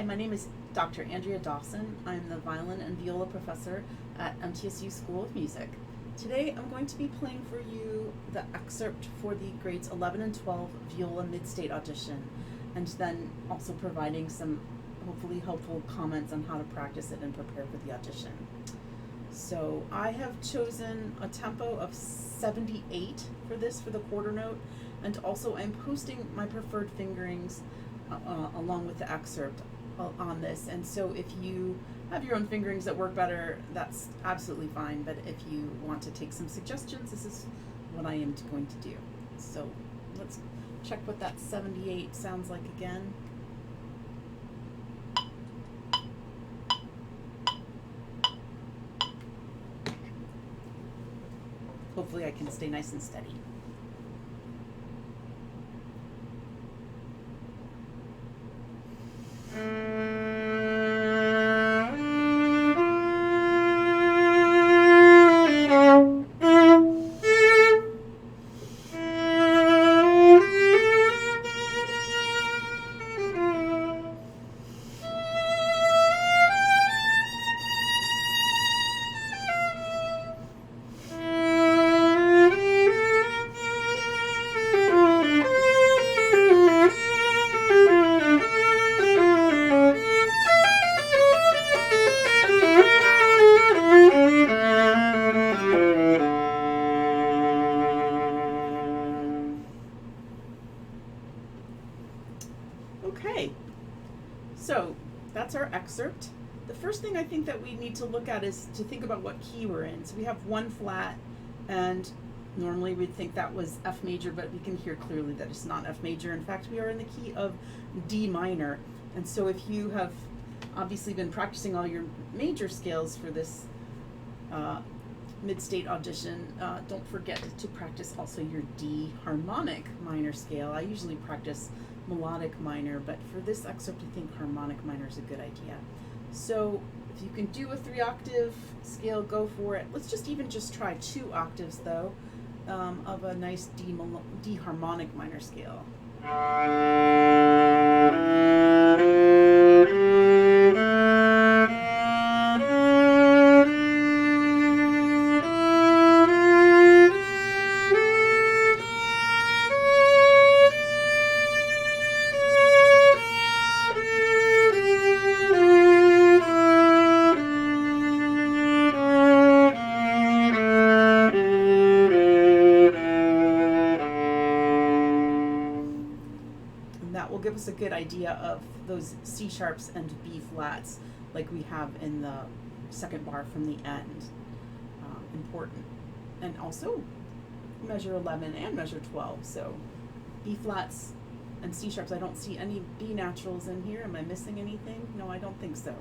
my name is Dr. Andrea Dawson. I'm the violin and viola professor at MTSU School of Music. Today I'm going to be playing for you the excerpt for the grades 11 and 12 viola Midstate audition, and then also providing some hopefully helpful comments on how to practice it and prepare for the audition. So I have chosen a tempo of 78 for this, for the quarter note, and also I'm posting my preferred fingerings along with the excerpt on this. And so if you have your own fingerings that work better, that's absolutely fine. But if you want to take some suggestions, this is what I am going to do. So let's check what that 78 sounds like again. Hopefully I can stay nice and steady. Okay, so that's our excerpt. The first thing I think that we need to look at is to think about what key we're in. So we have one flat, and normally we'd think that was F major, but we can hear clearly that it's not F major. In fact, we are in the key of D minor. And so if you have obviously been practicing all your major scales for this Midstate audition, don't forget to practice also your D harmonic minor scale. I usually practice melodic minor, but for this excerpt I think harmonic minor is a good idea. So if you can do a 3-octave scale, go for it. Let's just try 2 octaves though, of a nice D harmonic minor scale. That will give us a good idea of those C sharps and B flats like we have in the second bar from the end. Important. And also measure 11 and measure 12. So B flats and C sharps. I don't see any B naturals in here. Am I missing anything? No, I don't think so.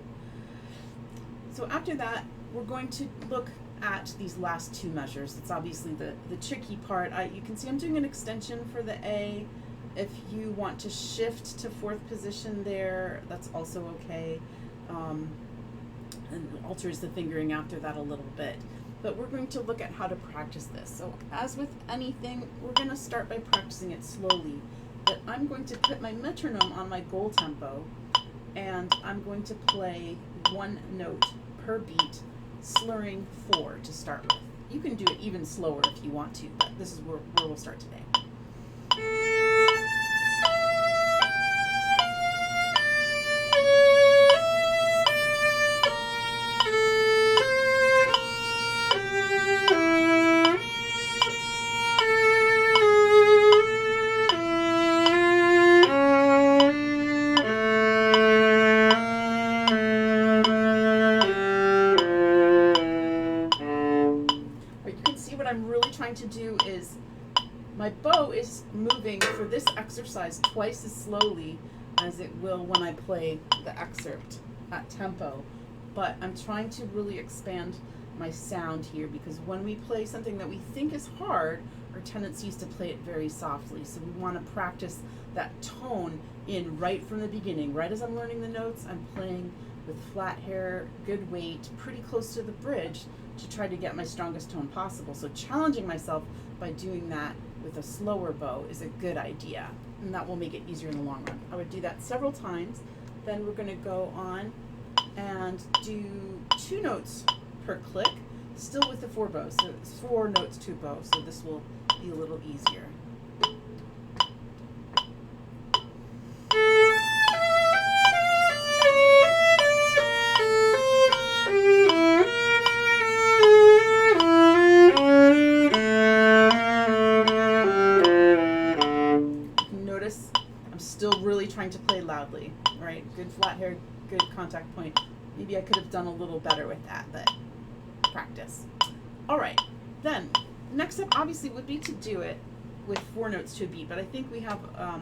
So after that, we're going to look at these last 2 measures. It's obviously the tricky part. You can see I'm doing an extension for the A. If you want to shift to 4th position there, that's also okay. And alters the fingering after that a little bit. But we're going to look at how to practice this. So as with anything, we're going to start by practicing it slowly. But I'm going to put my metronome on my goal tempo, and I'm going to play 1 note per beat, slurring 4 to start with. You can do it even slower if you want to, but this is where we'll start today. To do is my bow is moving for this exercise twice as slowly as it will when I play the excerpt at tempo, but I'm trying to really expand my sound here, because when we play something that we think is hard, our tendency is to play it very softly. So we want to practice that tone in right from the beginning. Right as I'm learning the notes, I'm playing with flat hair, good weight, pretty close to the bridge, to try to get my strongest tone possible. So challenging myself by doing that with a slower bow is a good idea, and that will make it easier in the long run. I would do that several times, Then we're going to go on and do 2 notes per click, still with the 4 bows. So it's 4 notes, 2 bows. So this will be a little easier. Notice I'm still really trying to play loudly, right? Good flat hair, good contact point. Maybe I could have done a little better with that, but practice. All right, then next step obviously would be to do it with 4 notes to a beat, but I think we have a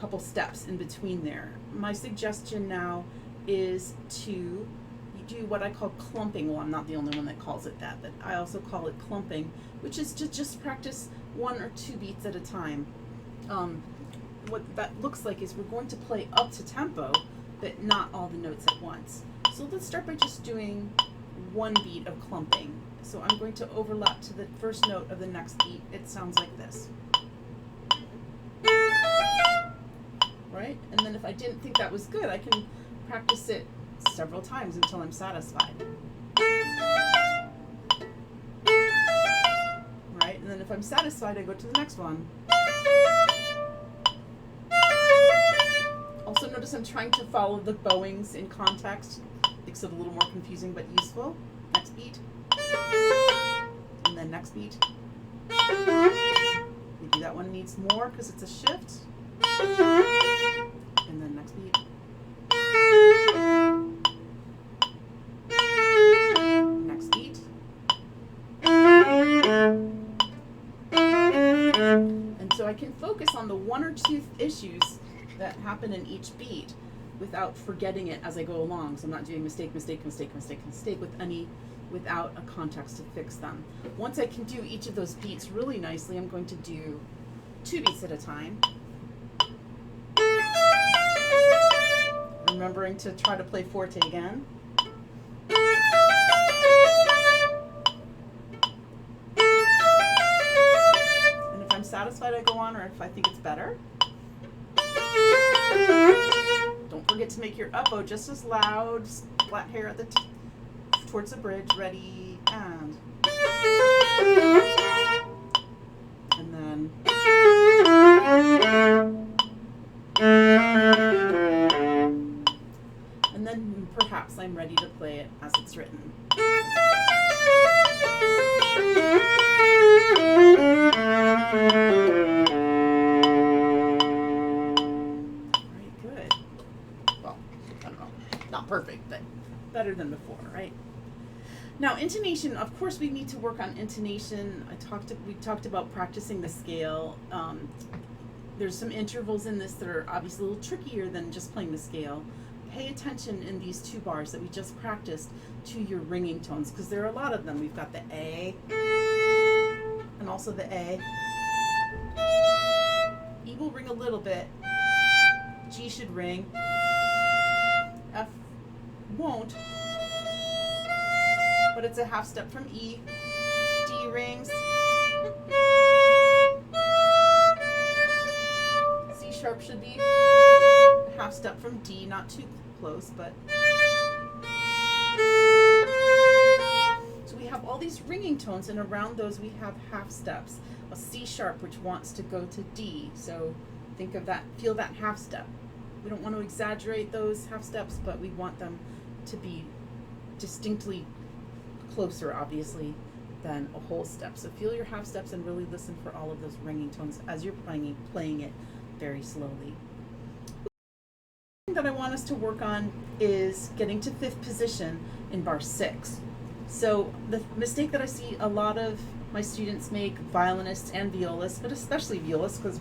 couple steps in between there. My suggestion now is to do what I call clumping. Well, I'm not the only one that calls it that, but I also call it clumping, which is to just practice 1 or 2 beats at a time. What that looks like is we're going to play up to tempo, but not all the notes at once. So let's start by just doing 1 beat of clumping. So I'm going to overlap to the first note of the next beat. It sounds like this. Right? And then if I didn't think that was good, I can practice it several times until I'm satisfied. Right? And then if I'm satisfied, I go to the next one. Also notice I'm trying to follow the bowings in context. Makes it a little more confusing but useful. Next beat. And then next beat. Maybe that one needs more because it's a shift. And then next beat. Next beat. And so I can focus on the 1 or 2 issues that happen in each beat without forgetting it as I go along. So I'm not doing mistake, mistake, mistake, mistake, mistake without a context to fix them. Once I can do each of those beats really nicely, I'm going to do 2 beats at a time. Remembering to try to play forte again. And if I'm satisfied, I go on, or if I think it's better. Don't forget to make your up bow just as loud, flat hair at the towards the bridge. Ready, and then perhaps I'm ready to play it as it's written. Perfect, but better than before, right? Now, intonation, of course, we need to work on intonation. We talked about practicing the scale. There's some intervals in this that are obviously a little trickier than just playing the scale. Pay attention in these 2 bars that we just practiced to your ringing tones, because there are a lot of them. We've got the A, and also the A. E will ring a little bit. G should ring. F won't, but it's a half step from E. D rings. C sharp should be a half step from D, not too close, but. So we have all these ringing tones, and around those we have half steps. A C sharp, which wants to go to D, so think of that, feel that half step. We don't want to exaggerate those half steps, but we want them to be distinctly closer, obviously, than a whole step. So feel your half steps and really listen for all of those ringing tones as you're playing it very slowly. The thing that I want us to work on is getting to 5th position in bar 6. So the mistake that I see a lot of my students make, violinists and violists, but especially violists because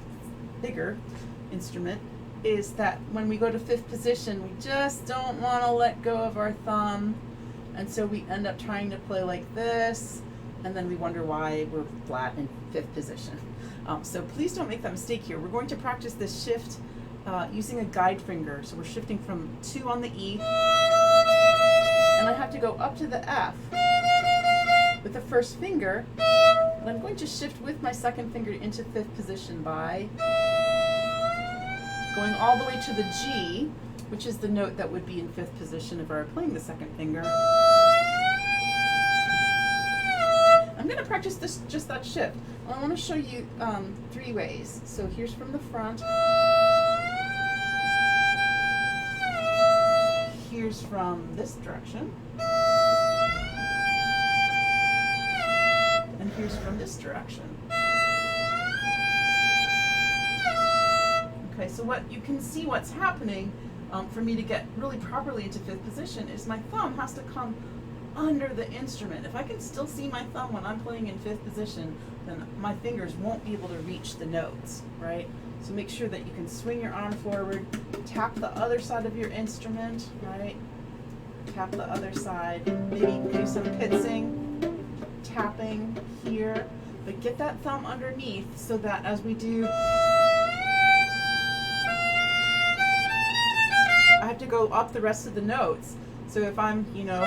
bigger instrument, is that when we go to 5th position, we just don't want to let go of our thumb, and so we end up trying to play like this, and then we wonder why we're flat in 5th position. So please don't make that mistake here. We're going to practice this shift using a guide finger. So we're shifting from 2 on the E, and I have to go up to the F with the first finger, and I'm going to shift with my second finger into 5th position by going all the way to the G, which is the note that would be in fifth position if I were playing the second finger. I'm going to practice this, just that shift. I want to show you 3 ways. So here's from the front. Here's from this direction. And here's from this direction. Okay, so what you can see what's happening for me to get really properly into fifth position is my thumb has to come under the instrument. If I can still see my thumb when I'm playing in fifth position, then my fingers won't be able to reach the notes, right? So make sure that you can swing your arm forward, tap the other side of your instrument, right? Tap the other side, maybe do some pitsing, tapping here, but get that thumb underneath so that as we do, I have to go up the rest of the notes. So if I'm, you know,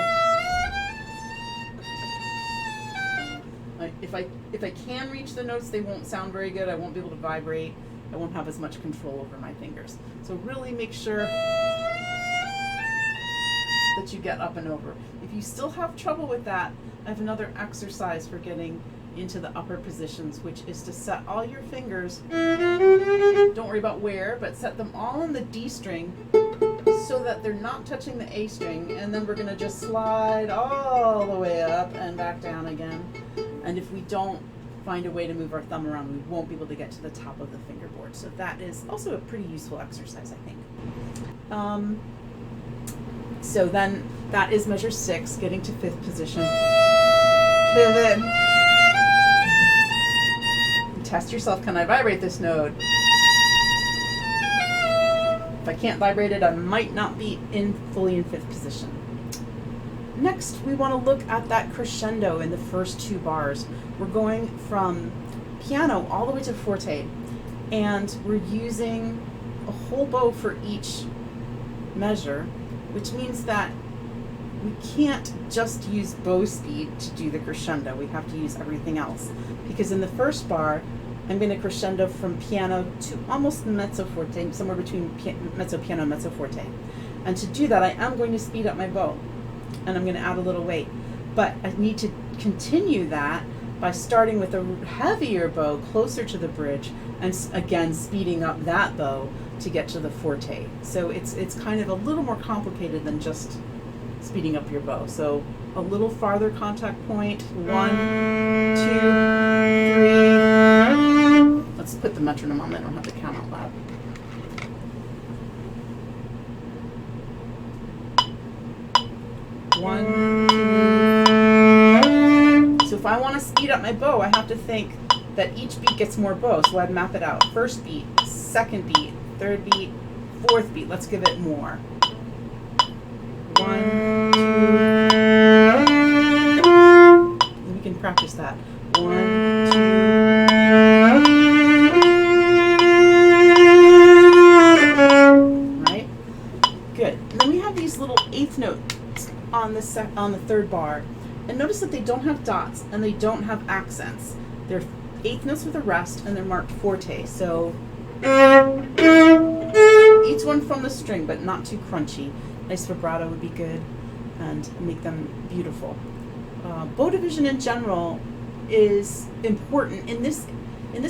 if I can reach the notes, they won't sound very good. I won't be able to vibrate. I won't have as much control over my fingers. So really make sure that you get up and over. If you still have trouble with that, I have another exercise for getting into the upper positions, which is to set all your fingers, don't worry about where, but set them all on the D string so that they're not touching the A string, and then we're going to just slide all the way up and back down again. And if we don't find a way to move our thumb around, we won't be able to get to the top of the fingerboard. So that is also a pretty useful exercise, I think. So then that is measure 6, getting to fifth position. Pivot. Test yourself, can I vibrate this note? If I can't vibrate it, I might not be fully in fifth position. Next, we want to look at that crescendo in the first 2 bars. We're going from piano all the way to forte, and we're using a whole bow for each measure, which means that we can't just use bow speed to do the crescendo. We have to use everything else, because in the first bar, I'm going to crescendo from piano to almost mezzo forte, somewhere between mezzo piano and mezzo forte. And to do that, I am going to speed up my bow, and I'm going to add a little weight. But I need to continue that by starting with a heavier bow closer to the bridge, and again speeding up that bow to get to the forte. So it's kind of a little more complicated than just speeding up your bow. So a little farther contact point. 1, 2, 3. Let's put the metronome on. I don't have to count out loud. One, 2. So if I want to speed up my bow, I have to think that each beat gets more bow. So I'd map it out. First beat, second beat, third beat, fourth beat. Let's give it more. 1, 2. And we can practice that. 1, 2. Right? Good. And then we have these little eighth notes on the third bar. And notice that they don't have dots and they don't have accents. They're eighth notes with a rest, and they're marked forte. So each one from the string, but not too crunchy. Nice vibrato would be good and make them beautiful. Bow division in general is important. In this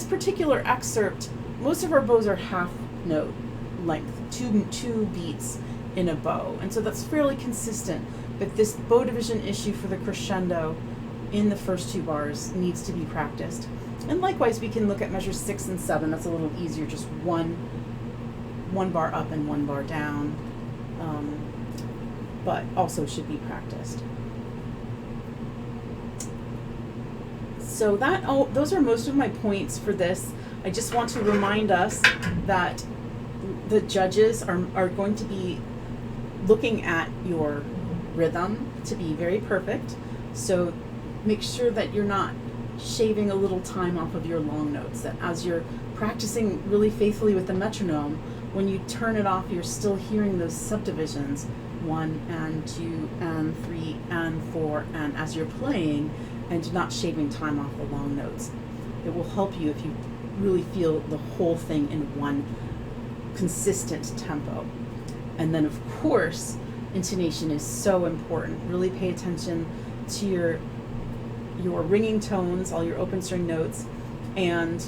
particular excerpt, most of our bows are half note length, two beats in a bow, and so that's fairly consistent. But this bow division issue for the crescendo in the first 2 bars needs to be practiced. And likewise, we can look at measures 6 and 7. That's a little easier, just one bar up and 1 bar down, but also should be practiced. So those are most of my points for this. I just want to remind us that the judges are going to be looking at your rhythm to be very perfect. So make sure that you're not shaving a little time off of your long notes, that as you're practicing really faithfully with the metronome, when you turn it off, you're still hearing those subdivisions, 1 and 2 and 3 and 4, and as you're playing, and not shaving time off the long notes. It will help you if you really feel the whole thing in one consistent tempo. And then, of course, intonation is so important. Really pay attention to your ringing tones, all your open string notes, and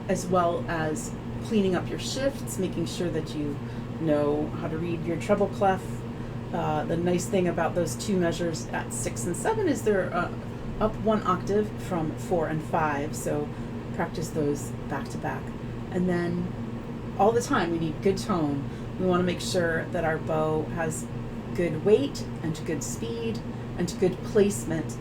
as well as cleaning up your shifts, making sure that you know how to read your treble clef. The nice thing about those two measures at 6 and 7 is they're up one octave from 4 and 5, so practice those back to back. And then all the time we need good tone. We want to make sure that our bow has good weight and good speed and good placement.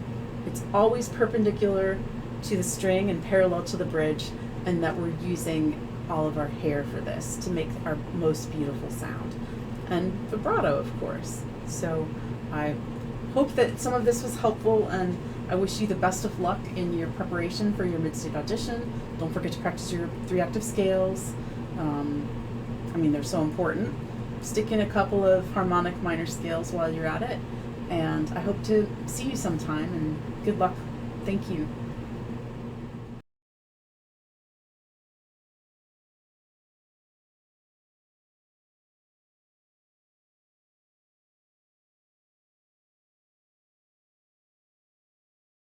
It's always perpendicular to the string and parallel to the bridge, and that we're using all of our hair for this to make our most beautiful sound. And vibrato, of course. So I hope that some of this was helpful, and I wish you the best of luck in your preparation for your Midstate audition. Don't forget to practice your 3 octave scales. They're so important. Stick in a couple of harmonic minor scales while you're at it, and I hope to see you sometime, and good luck. Thank you.